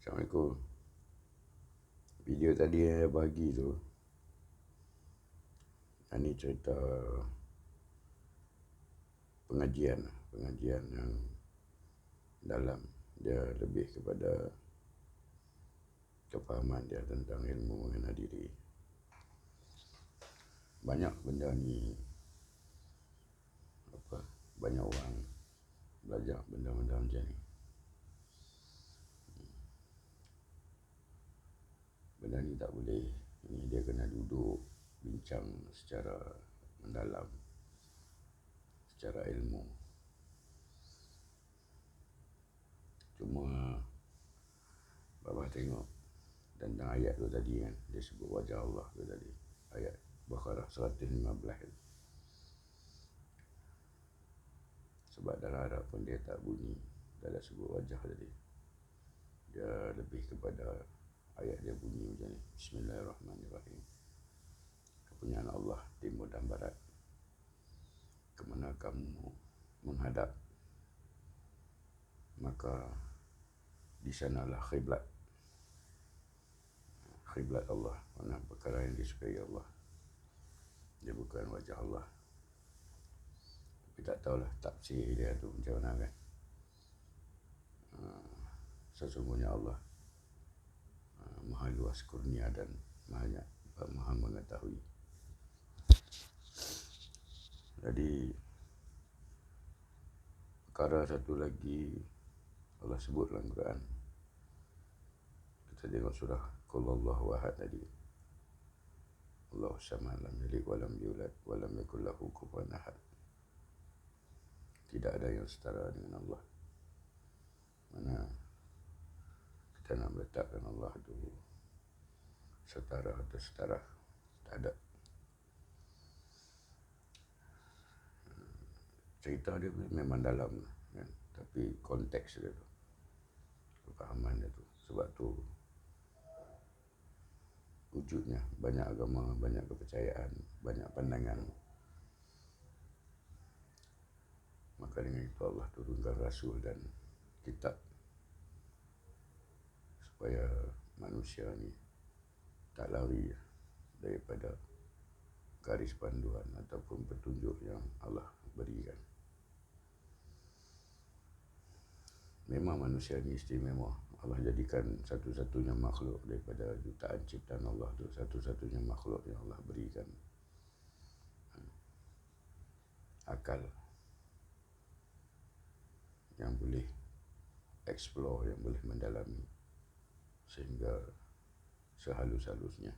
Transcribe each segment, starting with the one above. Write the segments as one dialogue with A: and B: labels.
A: Assalamualaikum. Video tadi yang saya bagi tu, ini cerita pengajian yang dalam. Dia lebih kepada kefahaman dia tentang ilmu mengenal diri. Banyak benda ni, banyak orang belajar benda-benda macam ni. Benda ni tak boleh. Ini dia kena duduk bincang secara mendalam, secara ilmu. Cuma Bapak tengok tentang ayat tu tadi kan, dia sebut wajah Allah tu tadi, ayat Baqarah 115 tu. Sebab dalam Arab pun dia tak bunyi, dia dah sebut wajah tadi. Dia lebih kepada ayat dia bunyi macam ni, Bismillahirrahmanirrahim. Kepunyaan Allah timur dan barat, kemana kamu menghadap, maka di sanalah khiblat Allah, mana perkara yang disukai Allah. Dia bukan wajah Allah. Tapi tak tahulah tafsir dia tu macam mana kan. Sesungguhnya Allah maha luas kurnia dan maha mengetahui. Jadi perkara satu lagi Allah sebut dalam Quran. Kita tengok surah Qul Huwallahu Ahad tadi. Allahu Samad, lam yalid wa lam yulad wa lam yakul lahu kufuwan ahad. Tidak ada yang setara dengan Allah. Mana kita nak meletakkan Allah tu setara atau setara, tak ada. Cerita dia memang dalam kan? Tapi konteks dia tu, kefahaman dia tu. Sebab tu wujudnya banyak agama, banyak kepercayaan, banyak pandangan. Maka dengan itu Allah turunkan Rasul dan kitab supaya manusia ni tak lari daripada garis panduan ataupun petunjuk yang Allah berikan. Memang manusia ni istimewa. Allah jadikan satu-satunya makhluk daripada jutaan ciptaan Allah tu, satu-satunya makhluk yang Allah berikan akal yang boleh explore, yang boleh mendalami sehingga sehalus-halusnya.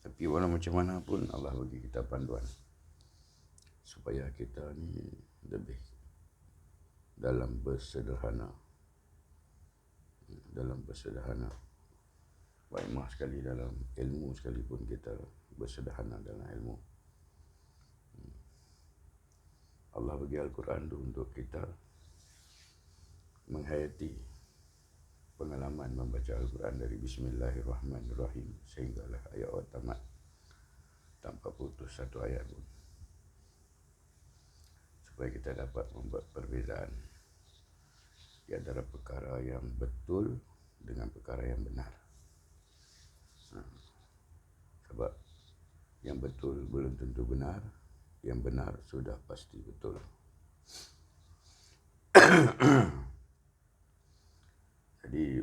A: Tapi walau macam mana pun Allah bagi kita panduan supaya kita ni lebih dalam bersederhana, baimah sekali dalam ilmu sekalipun kita bersederhana dalam ilmu. Allah bagi Al-Quran tu untuk kita menghayati pengalaman membaca Al-Quran dari Bismillahirrahmanirrahim sehinggalah ayat tamat tanpa putus satu ayat pun, supaya kita dapat membuat perbezaan di antara perkara yang betul dengan perkara yang benar. Sebab yang betul belum tentu benar, yang benar sudah pasti betul. Jadi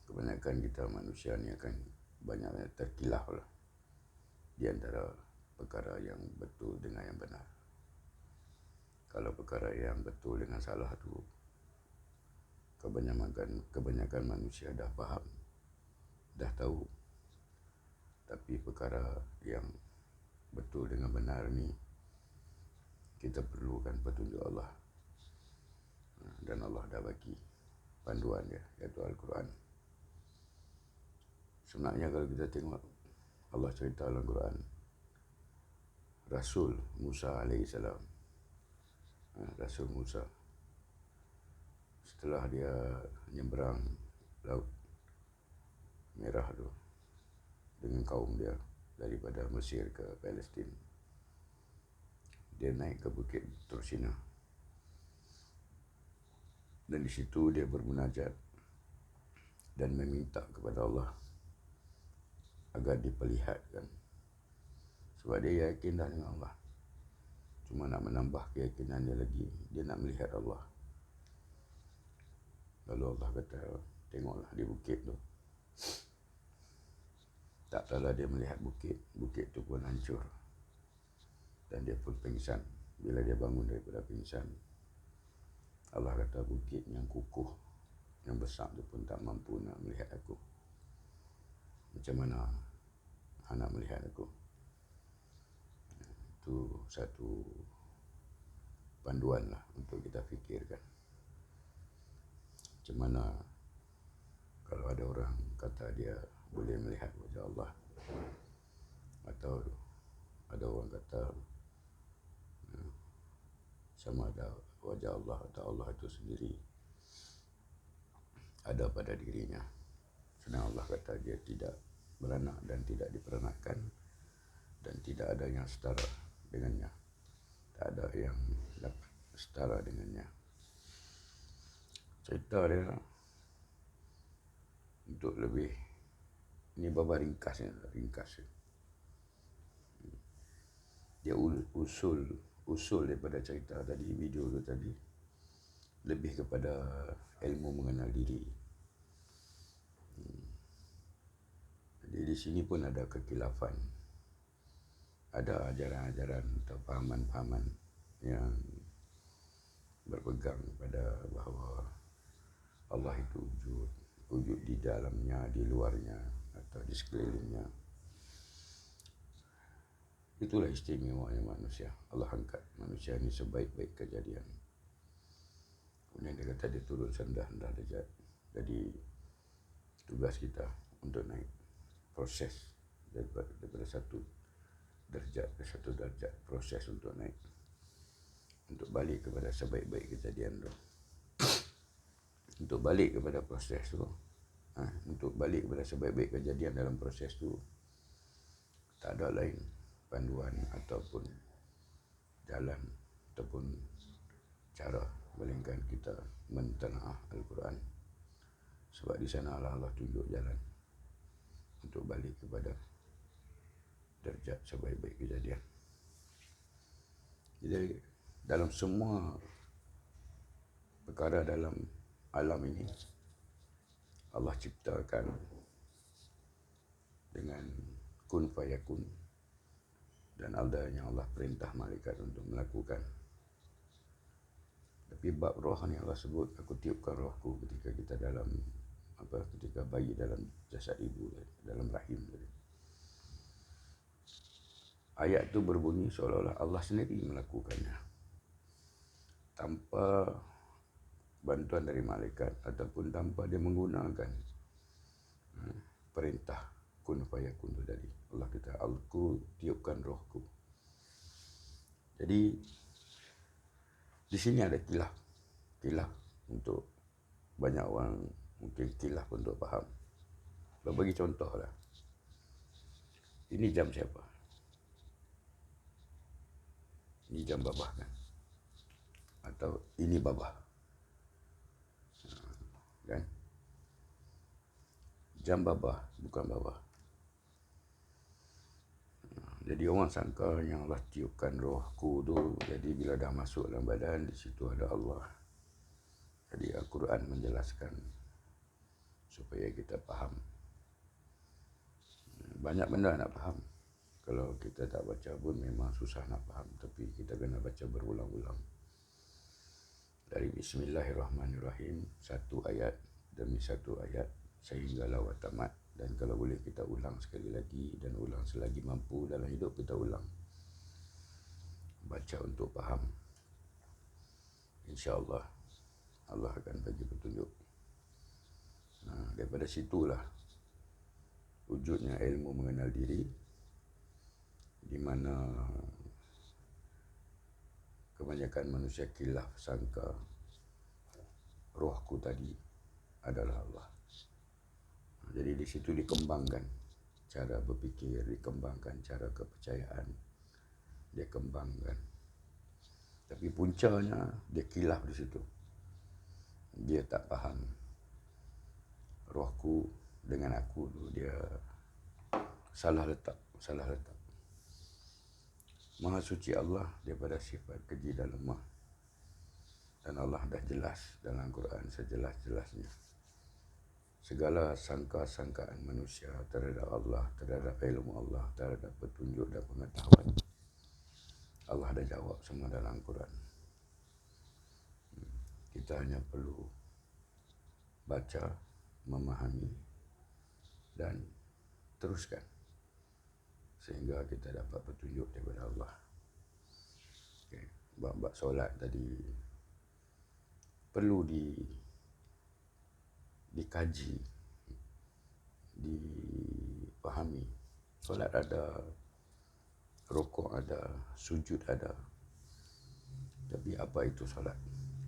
A: kebanyakan kita manusia ni akan banyaknya terkilaf lah di antara perkara yang betul dengan yang benar. Kalau perkara yang betul dengan salah tu kebanyakan manusia dah faham, dah tahu. Tapi perkara yang betul dengan benar ni kita perlukan petunjuk Allah. Dan Allah dah bagi panduan dia, iaitu Al-Quran. Sebenarnya kalau kita tengok Allah cerita dalam Quran, Rasul Musa AS, Rasul Musa setelah dia nyeberang Laut Merah tu dengan kaum dia daripada Mesir ke Palestin, dia naik ke Bukit Tursina. Dan di situ dia bermunajat dan meminta kepada Allah agar diperlihatkan. Sebab dia yakin dah dengan Allah. Cuma nak menambah keyakinan dia lagi, dia nak melihat Allah. Lalu Allah kata, tengoklah di bukit tu. Tak kala dia melihat bukit, bukit tu pun hancur. Dan dia pun pingsan. Bila dia bangun daripada pingsan, Allah kata bukit yang kukuh, yang besar tu pun tak mampu nak melihat aku. Macam mana anak melihat aku? Itu satu panduan lah untuk kita fikirkan. Macam mana kalau ada orang kata dia boleh melihat wajah Allah, atau ada orang kata sama ada wajah Allah atau Allah itu sendiri ada pada dirinya. Sedang Allah kata dia tidak beranak dan tidak diperanakkan, dan tidak ada yang setara dengannya. Tak ada yang dapat setara dengannya. Cerita dia untuk lebih, ini baba ringkasnya. Dia usul daripada cerita tadi, video tu tadi, lebih kepada ilmu mengenal diri. Jadi di sini pun ada kekilafan, ada ajaran-ajaran atau pahaman-pahaman yang berpegang pada bahawa Allah itu wujud di dalamnya, di luarnya, atau di sekelilingnya. Itulah istimewanya manusia. Allah angkat manusia ini sebaik-baik kejadian. Kemudian dia kata dia turun rendah derajat. Jadi tugas kita untuk naik proses daripada satu derajat ke satu derajat, proses untuk naik, untuk balik kepada sebaik-baik kejadian tu. Untuk balik kepada proses tu, untuk balik kepada sebaik-baik kejadian dalam proses tu, tak ada lain panduan ataupun jalan ataupun cara melainkan kita mentelaah Al-Quran. Sebab di sana Allah tunjuk jalan untuk balik kepada derajat sebaik-baik kejadian. Jadi dalam semua perkara dalam alam ini, Allah ciptakan dengan kun fayakun, dan adanya Allah perintah malaikat untuk melakukan. Tapi bab roh ni Allah sebut, aku tiupkan rohku ketika kita dalam ketika bayi dalam jasad ibu, dalam rahim tadi. Ayat tu berbunyi seolah-olah Allah sendiri melakukannya tanpa bantuan dari malaikat ataupun tanpa dia menggunakan perintah kun fayakun tu tadi. Allah kata, aku tiupkan rohku. Jadi di sini ada khilaf untuk banyak orang, mungkin khilaf untuk faham. Bagi contoh lah, ini jam siapa? Ini jam babah kan? Atau ini babah kan? Jam babah, bukan babah. Jadi orang sangka yang Allah tiupkan rohku tu, jadi bila dah masuk dalam badan, di situ ada Allah. Jadi Al-Quran menjelaskan supaya kita faham. Banyak benda nak faham. Kalau kita tak baca pun memang susah nak faham, tapi kita kena baca berulang-ulang. Dari Bismillahirrahmanirrahim, satu ayat demi satu ayat sehinggalah watamat. Dan kalau boleh kita ulang sekali lagi dan ulang selagi mampu dalam hidup, kita ulang. Baca untuk faham. InsyaAllah Allah akan bagi petunjuk. Daripada situlah wujudnya ilmu mengenal diri, di mana kebanyakan manusia khilaf sangka rohku tadi adalah Allah. Jadi di situ dikembangkan cara berfikir, dikembangkan cara kepercayaan, dikembangkan. Tapi puncanya dia khilaf di situ. Dia tak faham rohku dengan aku tu dia salah letak. Maha suci Allah daripada sifat keji dan lemah. Dan Allah dah jelas dalam Quran sejelas-jelasnya. Segala sangka-sangkaan manusia terhadap Allah, terhadap ilmu Allah, terhadap petunjuk dan pengetahuan, Allah dah jawab semua dalam Quran. Kita hanya perlu baca, memahami dan teruskan sehingga kita dapat petunjuk daripada Allah. Okay. Bab solat tadi perlu dikaji, dipahami. Solat ada, rukuk ada, sujud ada. Tapi apa itu solat?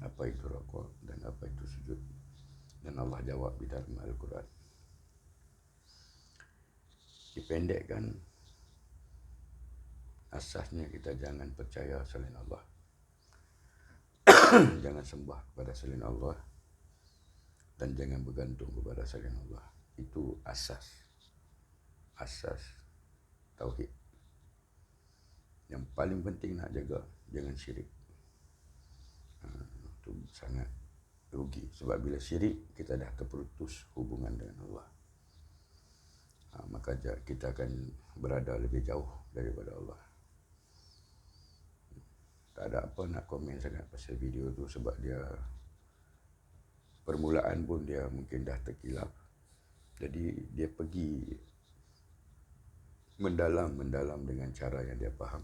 A: Apa itu rukuk? Dan apa itu sujud? Dan Allah jawab di dalam Al-Quran. Dipendekkan, asasnya kita jangan percaya selain Allah. Jangan sembah kepada selain Allah. Dan jangan bergantung kepada selain Allah. Itu asas tauhid. Yang paling penting nak jaga, jangan syirik. Itu sangat rugi. Sebab bila syirik, kita dah terputus hubungan dengan Allah. Maka kita akan berada lebih jauh daripada Allah. Tak ada apa nak komen sangat pasal video tu, sebab dia permulaan pun dia mungkin dah terkilap. Jadi dia pergi mendalam dengan cara yang dia faham.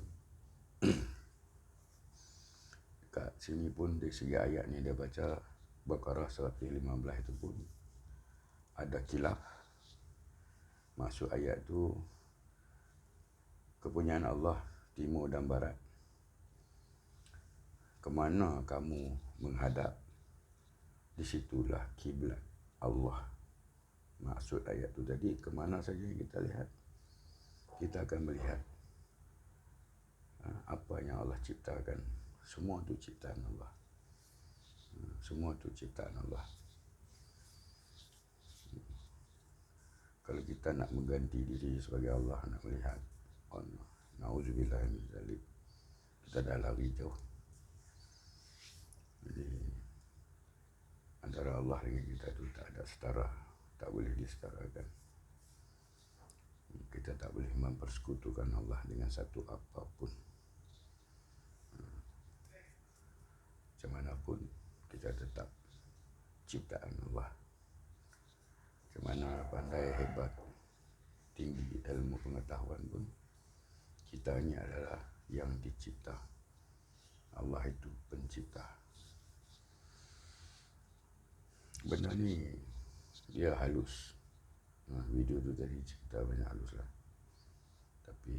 A: Kat sini pun dari segi ayat ni dia baca Baqarah 115 itu pun ada khilaf. Maksud ayat tu kepunyaan Allah timur dan barat. Kemana kamu menghadap, di situlah kiblat Allah. Maksud ayat tu tadi, kemana saja yang kita lihat, kita akan melihat apa yang Allah ciptakan. Semua itu ciptaan Allah. Semua itu ciptaan Allah. Kalau kita nak mengganti diri sebagai Allah, nak melihat, na'udzubillah min zalik, kita dah lari jauh. Jadi antara Allah dengan kita tu tak ada setara, tak boleh disetarakan. Kita tak boleh mempersekutukan Allah dengan satu apapun. Macam mana pun kita tetap ciptaan Allah. Macam mana pandai, hebat, tinggi ilmu pengetahuan pun, kita ni adalah yang dicipta. Allah itu pencipta. Benda ni dia halus. Video tu tadi cerita banyak halus lah. Tapi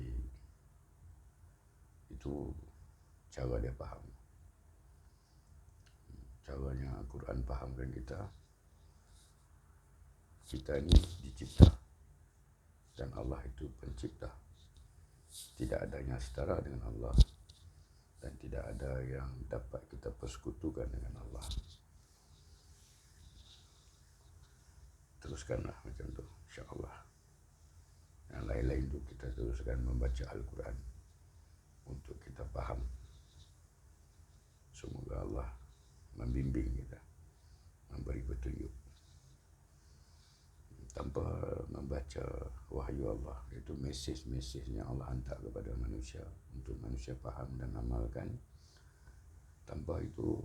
A: itu cara dia faham. Caranya Al-Quran fahamkan kita. Kita ni dicipta. Dan Allah itu pencipta. Tidak ada yang setara dengan Allah. Dan tidak ada yang dapat kita persekutukan dengan Allah. Teruskanlah macam tu, insya-Allah. Yang lain-lain tu kita teruskan membaca Al-Quran untuk kita faham. Semoga Allah membimbing kita, memberi petunjuk. Tanpa membaca wahyu Allah, iaitu mesej-mesej yang Allah hantar kepada manusia untuk manusia faham dan amalkan. Tanpa itu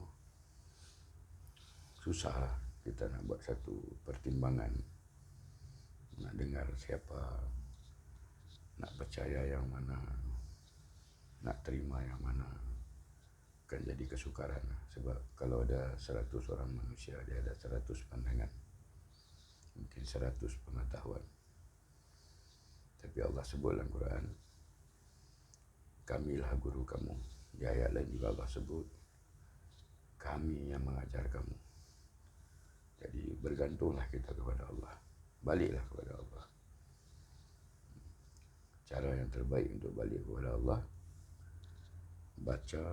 A: susah kita nak buat satu pertimbangan, nak dengar siapa, nak percaya yang mana, nak terima yang mana. Akan jadi kesukaran. Sebab kalau ada 100 orang manusia, dia ada 100 pandangan, mungkin 100 pengetahuan. Tapi Allah sebut dalam Quran, kamilah guru kamu. Di ayat lain juga Allah sebut, kami yang mengajar kamu. Jadi bergantunglah kita kepada Allah. Baliklah kepada Allah. Cara yang terbaik untuk balik kepada Allah, baca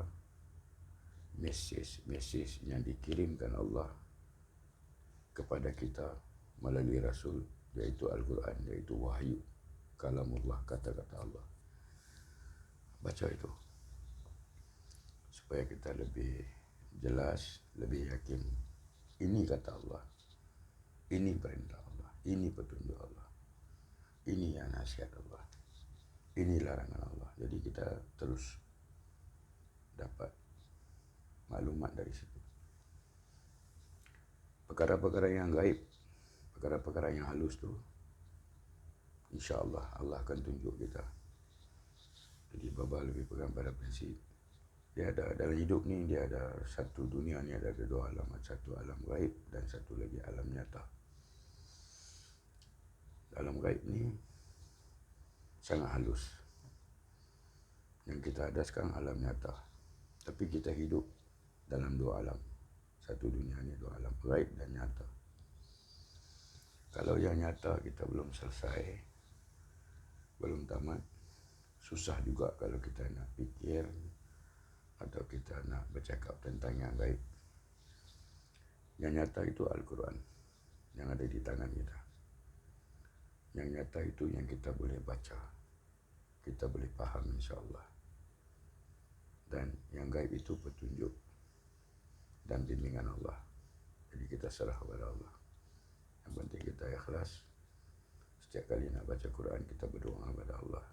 A: mesej yang dikirimkan Allah kepada kita melalui Rasul, yaitu Al-Quran, yaitu wahyu, kalamullah, kata-kata Allah. Baca itu supaya kita lebih jelas, lebih yakin. Ini kata Allah, ini perintah Allah, ini petunjuk Allah, ini yang nasihat Allah, ini larangan Allah. Jadi kita terus dapat maklumat dari situ. Perkara-perkara yang gaib, perkara-perkara yang halus tu, insya-Allah Allah akan tunjuk kita. Jadi Baba lebih pegang pada prinsip, dia ada dalam hidup ni, dia ada satu dunia ni, ada dua alam, satu alam gaib dan satu lagi alam nyata. Alam gaib ni sangat halus. Yang kita ada sekarang alam nyata, tapi kita hidup dalam dua alam. Satu dunia ni dua alam, gaib dan nyata. Kalau yang nyata kita belum selesai, belum tamat, susah juga kalau kita nak fikir atau kita nak bercakap tentang yang gaib. Yang nyata itu Al-Quran yang ada di tangan kita. Yang nyata itu yang kita boleh baca, kita boleh faham insya-Allah. Dan yang gaib itu petunjuk dan bimbingan Allah. Jadi kita serah kepada Allah. Yang penting kita ikhlas. Setiap kali nak baca Quran, kita berdoa kepada Allah.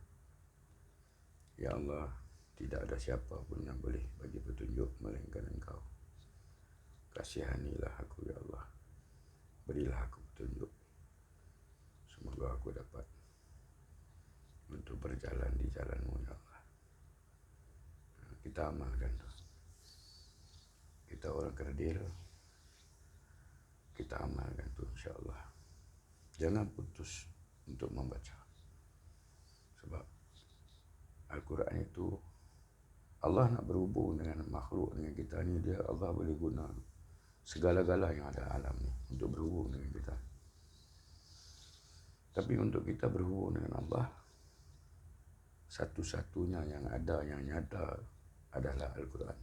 A: Ya Allah, tidak ada siapa pun yang boleh bagi petunjuk melainkan Engkau. Kasihanilah aku ya Allah. Berilah aku petunjuk. Semoga aku dapat untuk berjalan di jalan-Mu ya Allah. Kita amalkan tu. Kita orang kerdil, kita amalkan tu insya-Allah. Jangan putus untuk membaca. Sebab Al-Quran itu Allah nak berhubung dengan makhluk, dengan kita ni, dia Allah boleh guna segala-gala yang ada alam ni untuk berhubung dengan kita. Tapi untuk kita berhubung dengan Allah, satu-satunya yang ada, yang nyata adalah Al-Quran.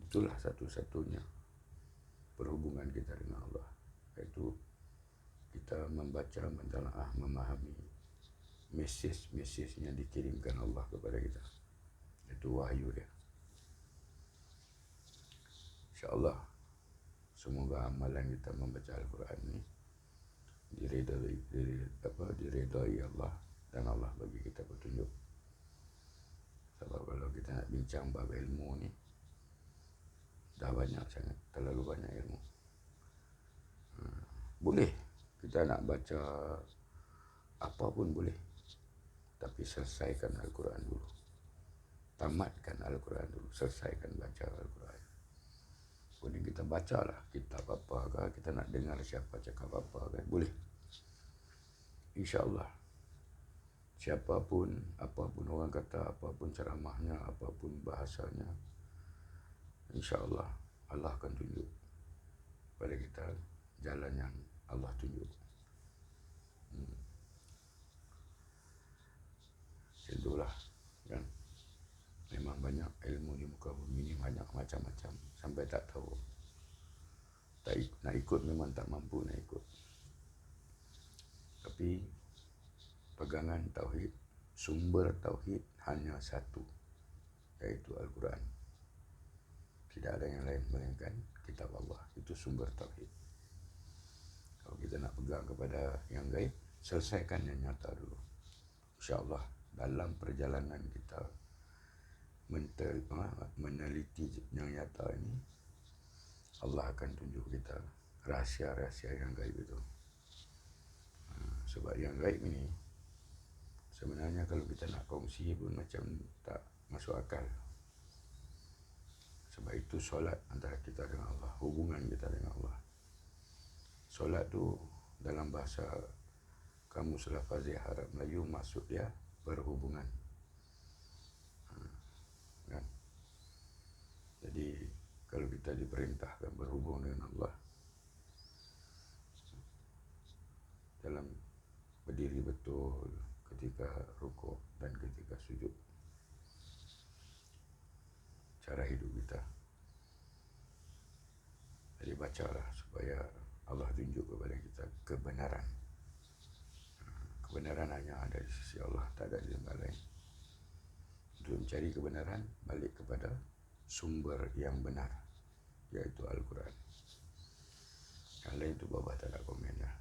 A: Itulah satu-satunya perhubungan kita dengan Allah, iaitu kita membaca, mentalaah, memahami mesej-mesej yang dikirimkan Allah kepada kita. Itu wahyu dia. InsyaAllah, semoga amalan kita membaca Al-Quran ni diredai Allah, dan Allah bagi kita petunjuk. Sebab kalau kita nak bincang bab ilmu ni, dah banyak sangat, terlalu banyak ilmu. Boleh kita nak baca apa pun boleh, tapi selesaikan Al-Quran dulu. Tamatkan Al-Quran dulu, selesaikan baca Al-Quran. Kemudian kita bacalah kitab apa ke, kita nak dengar siapa cakap apa ke, boleh. InsyaAllah, siapapun, apapun orang kata, apapun ceramahnya, apapun bahasanya, InsyaAllah Allah akan tunjuk pada kita jalan yang Allah tunjuk. Itulah kan. Memang banyak ilmu di muka bumi ni, banyak macam-macam, sampai tak tahu. Nak ikut memang tak mampu nak ikut. Tapi pegangan tauhid, sumber tauhid hanya satu, iaitu Al-Quran. Tidak ada yang lain melainkan kitab Allah. Itu sumber tauhid. Kalau kita nak pegang kepada yang gaib, selesaikan yang nyata dulu. InsyaAllah dalam perjalanan kita meneliti yang nyata ini, Allah akan tunjuk kita rahsia-rahsia yang gaib itu. Sebab yang gaib ini sebenarnya kalau kita nak kongsi pun macam tak masuk akal. Sebab itu solat antara kita dengan Allah, hubungan kita dengan Allah. Solat tu dalam bahasa Kamus Lafazih Arab Melayu, maksud dia berhubungan. Kan? Jadi kalau kita diperintahkan berhubung dengan Allah dalam berdiri betul, ketika rukuk dan ketika sujud, cara hidup kita. Jadi bacalah supaya Allah tunjuk kepada kebenaran. Kebenaran hanya ada di sisi Allah, tak ada di tempat lain. Untuk mencari kebenaran, balik kepada sumber yang benar, yaitu Al-Quran. Yang lain itu Bapak tak nak komen lah.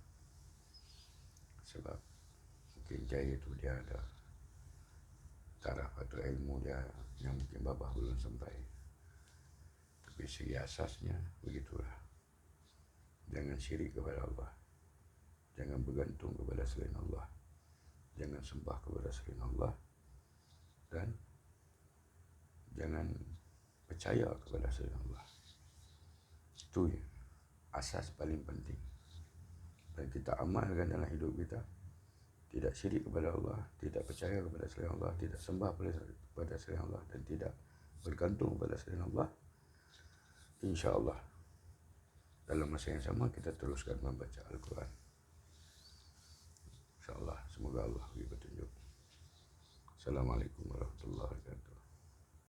A: Sebab mungkin Jaya itu dia ada taraf atau ilmu dia yang mungkin Bapak belum sampai. Tapi segi asasnya begitulah. Jangan syirik kepada Allah. Jangan bergantung kepada selain Allah. Jangan sembah kepada selain Allah. Dan jangan percaya kepada selain Allah. Itu asas paling penting. Dan kita amalkan dalam hidup kita. Tidak syirik kepada Allah, tidak percaya kepada selain Allah, tidak sembah kepada selain Allah, dan tidak bergantung kepada selain Allah. InsyaAllah dalam masa yang sama kita teruskan membaca Al-Quran. InsyaAllah, semoga Allah beri petunjuk. Assalamualaikum warahmatullahi wabarakatuh.